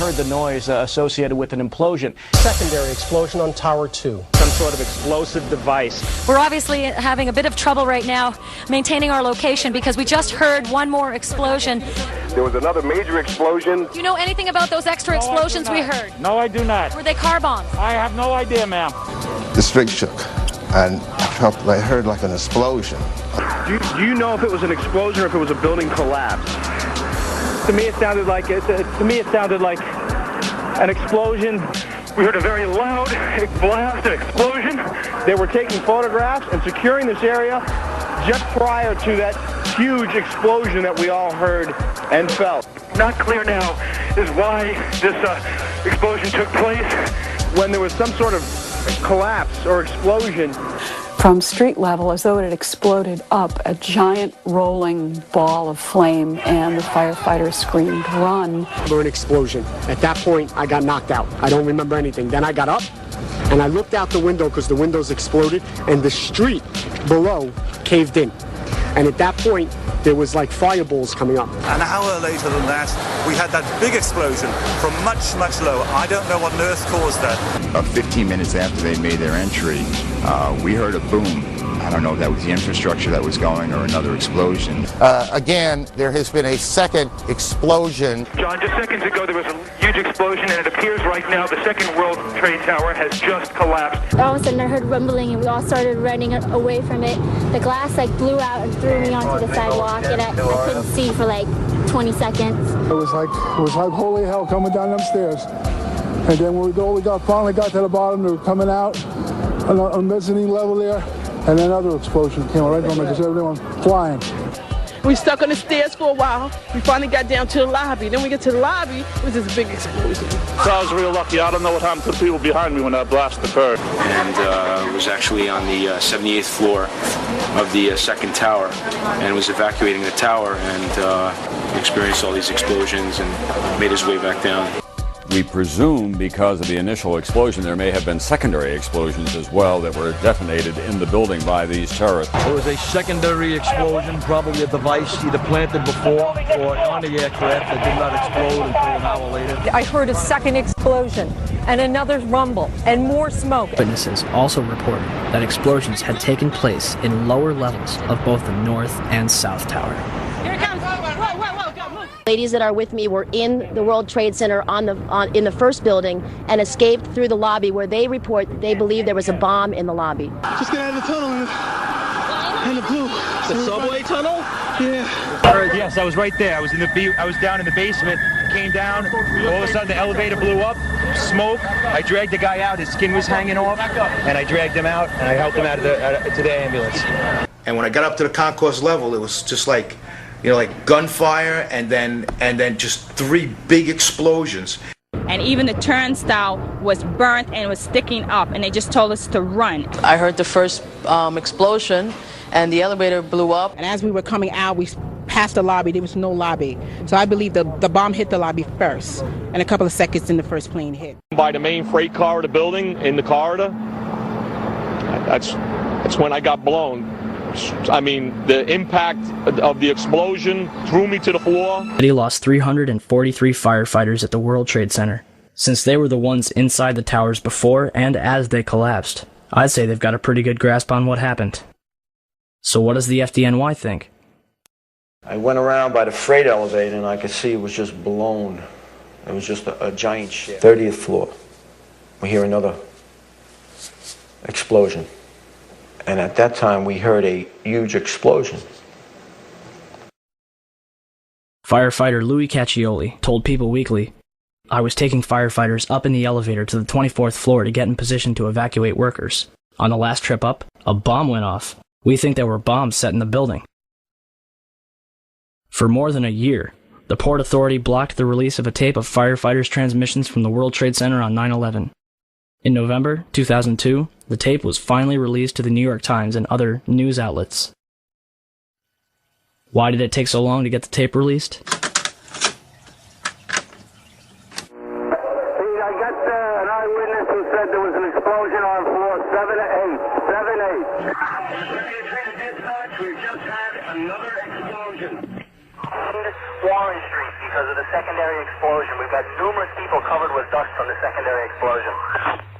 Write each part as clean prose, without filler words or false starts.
heard the noise associated with an implosion. Secondary explosion on Tower 2. Some sort of explosive device. We're obviously having a bit of trouble right now maintaining our location because we just heard one more explosion. There was another major explosion. Do you know anything about those extra explosions we heard? No, I do not. Were they car bombs? I have no idea, ma'am. The street shook, and I heard like an explosion. Do you know if it was an explosion or if it was a building collapse? To me, it sounded like an explosion. We heard a very loud blast, an explosion. They were taking photographs and securing this area just prior to that huge explosion that we all heard and felt. Not clear now is why this explosion took place. When there was some sort of collapse or explosion. From street level, as though it had exploded up, a giant rolling ball of flame, and the firefighters screamed, "Run!" An explosion. At that point, I got knocked out. I don't remember anything. Then I got up, and I looked out the window because the windows exploded, and the street below caved in. And at that point, there was like fireballs coming up. An hour later than that, we had that big explosion from much, much lower. I don't know what on earth caused that. About 15 minutes after they made their entry, we heard a boom. I don't know if that was the infrastructure that was going or another explosion. Again, there has been a second explosion. John, just seconds ago there was a huge explosion, and it appears right now the second World Trade Tower has just collapsed. All of a sudden I heard rumbling, and we all started running away from it. The glass blew out and threw me onto the sidewalk, and I couldn't see for 20 seconds. It was like holy hell coming down them stairs. And then when we finally got to the bottom, they were coming out on the mezzanine level there. And then another explosion came right from it, just everyone flying. We stuck on the stairs for a while. We finally got down to the lobby. Then we get to the lobby, it was this big explosion. So I was real lucky. I don't know what happened to the people behind me when that blast occurred. And it was actually on the 78th floor of the second tower, and was evacuating the tower, and experienced all these explosions and made his way back down. We presume because of the initial explosion there may have been secondary explosions as well that were detonated in the building by these terrorists. There was a secondary explosion, probably a device either planted before or on the aircraft that did not explode until an hour later. I heard a second explosion and another rumble and more smoke. Witnesses also reported that explosions had taken place in lower levels of both the North and South Tower. Here it comes. Ladies that are with me were in the World Trade Center in the first building and escaped through the lobby, where they report that they believe there was a bomb in the lobby. Just get out of the tunnel and the blue. The subway tunnel? Yeah. Yes, I was right there. I was down in the basement, came down, all of a sudden the elevator blew up, smoke. I dragged the guy out, his skin was hanging off, and I dragged him out, and I helped him out to the ambulance. And when I got up to the concourse level, it was just like gunfire, and then just three big explosions. And even the turnstile was burnt and was sticking up, and they just told us to run. I heard the first explosion, and the elevator blew up. And as we were coming out, we passed the lobby. There was no lobby. So I believe the bomb hit the lobby first, and a couple of seconds then the first plane hit. By the main freight car of the building, in the corridor, that's when I got blown. I mean, the impact of the explosion threw me to the floor. He lost 343 firefighters at the World Trade Center. Since they were the ones inside the towers before and as they collapsed, I'd say they've got a pretty good grasp on what happened. So what does the FDNY think? I went around by the freight elevator and I could see it was just blown. It was just a giant shit. 30th floor. We hear another explosion. And at that time, we heard a huge explosion. Firefighter Louis Caccioli told People Weekly, "I was taking firefighters up in the elevator to the 24th floor to get in position to evacuate workers. On the last trip up, a bomb went off. We think there were bombs set in the building." For more than a year, the Port Authority blocked the release of a tape of firefighters' transmissions from the World Trade Center on 9/11. In November 2002, the tape was finally released to the New York Times and other news outlets. Why did it take so long to get the tape released? I got an eyewitness who said there was an explosion on floor 7-8. 7-8. We just had another explosion. Warren Street because of the secondary explosion. We've got numerous people covered with dust from the secondary explosion.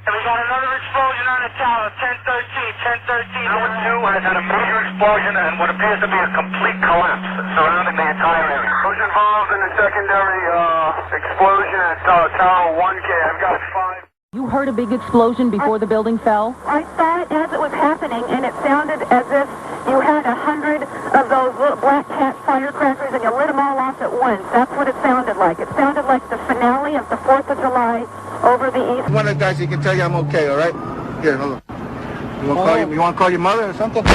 And we got another explosion on the tower, 1013. Tower 2 has had a major explosion and what appears to be a complete collapse surrounding the entire area. Who's involved in the secondary explosion at Tower 1K? I've got 5. You heard a big explosion before the building fell? I saw it as it was happening, and it sounded as if you had 100 of those little black cat firecrackers and you lit them all off at once. That's what it sounded like. It sounded like the finale of the 4th of July over the East. One of the guys, he can tell you I'm okay, all right? Here, hold on. You want to call your mother or something? You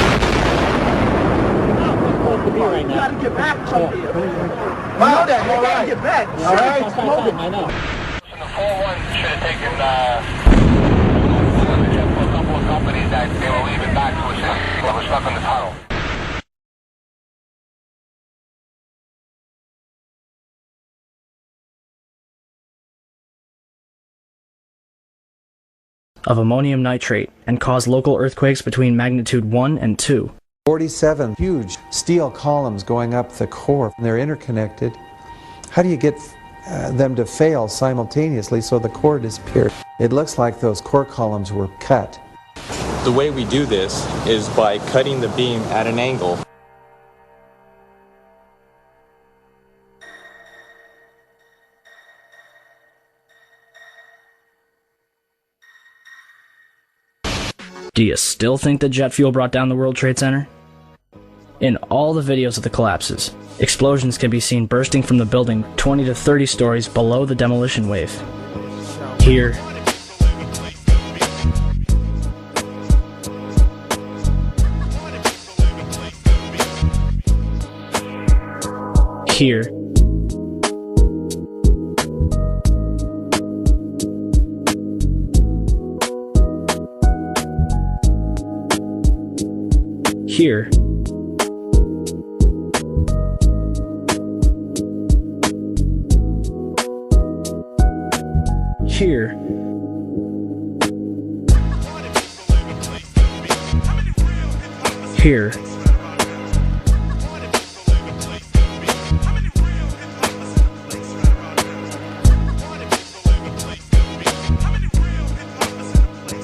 gotta get back from here. You know that, you gotta get back. All right. I know. The 4-1 should have taken a couple of companies that they were leaving back to assist people that were stuck in the tunnel. Of ammonium nitrate and caused local earthquakes between magnitude 1 and 2. 47 huge steel columns going up the core. They're interconnected. How do you get them to fail simultaneously so the core disappears? It looks like those core columns were cut. The way we do this is by cutting the beam at an angle. Do you still think that jet fuel brought down the World Trade Center? In all the videos of the collapses, explosions can be seen bursting from the building 20 to 30 stories below the demolition wave. Here, here, here, here, here,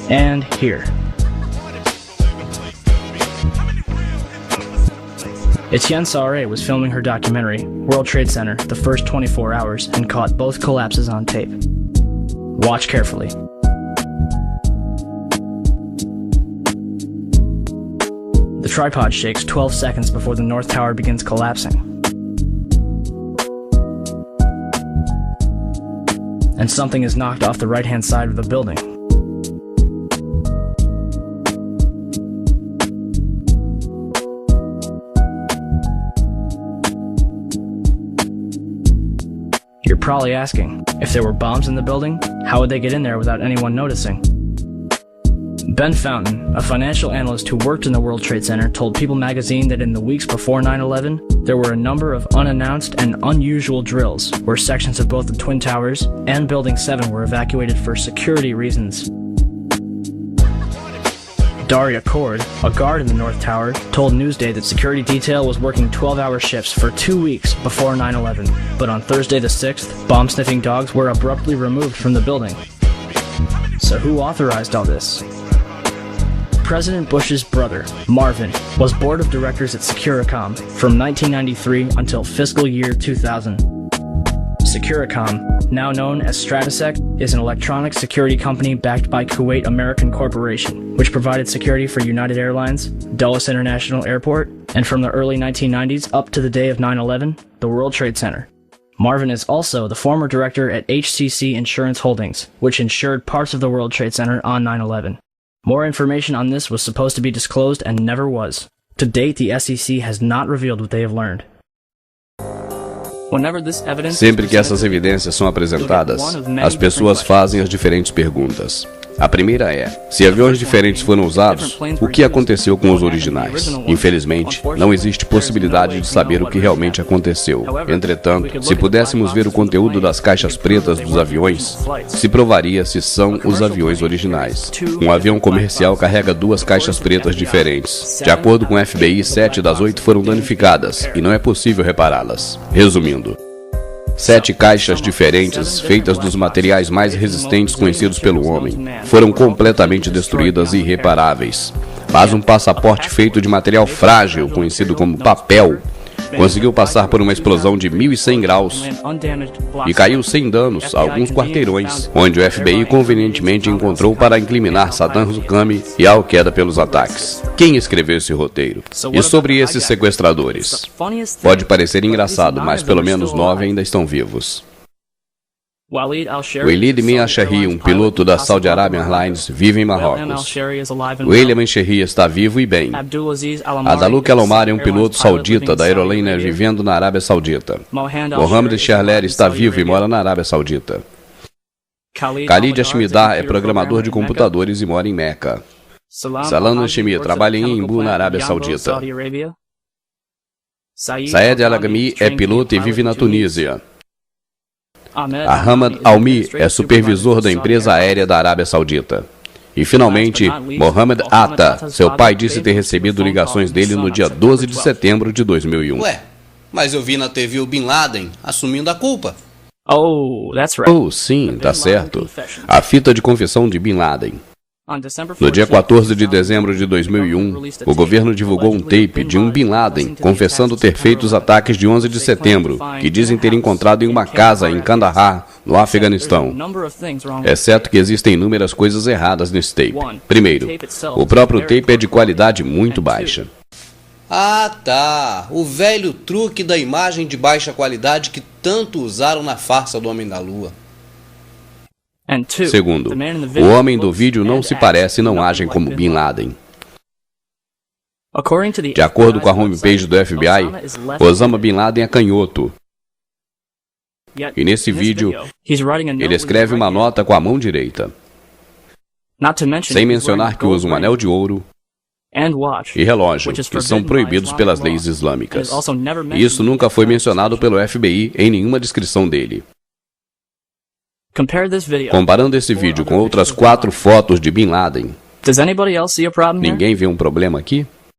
and here. Etienne Sauret was filming her documentary, World Trade Center, the first 24 hours, and caught both collapses on tape. Watch carefully. The tripod shakes 12 seconds before the North Tower begins collapsing. And something is knocked off the right-hand side of the building. You're probably asking, if there were bombs in the building, how would they get in there without anyone noticing? Ben Fountain, a financial analyst who worked in the World Trade Center, told People magazine that in the weeks before 9/11, there were a number of unannounced and unusual drills where sections of both the Twin Towers and Building 7 were evacuated for security reasons. Daria Cord, a guard in the North Tower, told Newsday that security detail was working 12-hour shifts for 2 weeks before 9/11, but on Thursday the 6th, bomb-sniffing dogs were abruptly removed from the building. So who authorized all this? President Bush's brother, Marvin, was board of directors at Securicom from 1993 until fiscal year 2000. Securicom, now known as Stratasec, is an electronic security company backed by Kuwait American Corporation, which provided security for United Airlines, Dulles International Airport, and from the early 1990s up to the day of 9/11, the World Trade Center. Marvin is also the former director at HCC Insurance Holdings, which insured parts of the World Trade Center on 9/11. More information on this was supposed to be disclosed and never was. To date, the SEC has not revealed what they have learned. Sempre que essas evidências são apresentadas, as pessoas fazem as diferentes perguntas. A primeira é: se aviões diferentes foram usados, o que aconteceu com os originais? Infelizmente, não existe possibilidade de saber o que realmente aconteceu. Entretanto, se pudéssemos ver o conteúdo das caixas pretas dos aviões, se provaria se são os aviões originais. Um avião comercial carrega 2 caixas pretas diferentes. De acordo com o FBI, 7 das 8 foram danificadas e não é possível repará-las. Resumindo, 7 caixas diferentes, feitas dos materiais mais resistentes conhecidos pelo homem, foram completamente destruídas e irreparáveis. Mas um passaporte feito de material frágil, conhecido como papel, conseguiu passar por uma explosão de 1100 graus e caiu sem danos a alguns quarteirões, onde o FBI convenientemente encontrou para incriminar Saddam Hussein e Al-Qaeda pelos ataques. Quem escreveu esse roteiro? E sobre esses sequestradores? Pode parecer engraçado, mas pelo menos 9 ainda estão vivos. Walid bin al-Sherri, um piloto da Saudi Arabian Airlines, vive em Marrocos. William al-Sherri está vivo e bem. Adaluk al-Omar é um piloto saudita da aerolínea vivendo na Arábia Saudita. Mohamed Sherler está vivo e mora na Arábia Saudita. Khalid Ashmidar é programador de computadores e mora em Meca. Salam al-Shemi trabalha em Embu, na Arábia Saudita. Saed al-Agami é piloto e vive na Tunísia. Ahmad Almi é supervisor da empresa aérea da Arábia Saudita. E finalmente, Mohamed Atta, seu pai disse ter recebido ligações dele no dia 12 de setembro de 2001. Ué, mas eu vi na TV o Bin Laden assumindo a culpa. Oh, that's right. Oh, sim, tá certo. A fita de confissão de Bin Laden. No dia 14 de dezembro de 2001, o governo divulgou um tape de um Bin Laden confessando ter feito os ataques de 11 de setembro, que dizem ter encontrado em uma casa em Kandahar, no Afeganistão. Exceto que existem inúmeras coisas erradas nesse tape. Primeiro, o próprio tape é de qualidade muito baixa. Ah, tá. O velho truque da imagem de baixa qualidade que tanto usaram na farsa do Homem da Lua. Segundo, o homem do vídeo não se parece e não agem como Bin Laden. De acordo com a homepage do FBI, Osama Bin Laden é canhoto. E nesse vídeo, ele escreve uma nota com a mão direita. Sem mencionar que usa um anel de ouro e relógio, que são proibidos pelas leis islâmicas. E isso nunca foi mencionado pelo FBI em nenhuma descrição dele. Comparando esse vídeo com outras 4 fotos de Bin Laden, ninguém vê um problema aqui?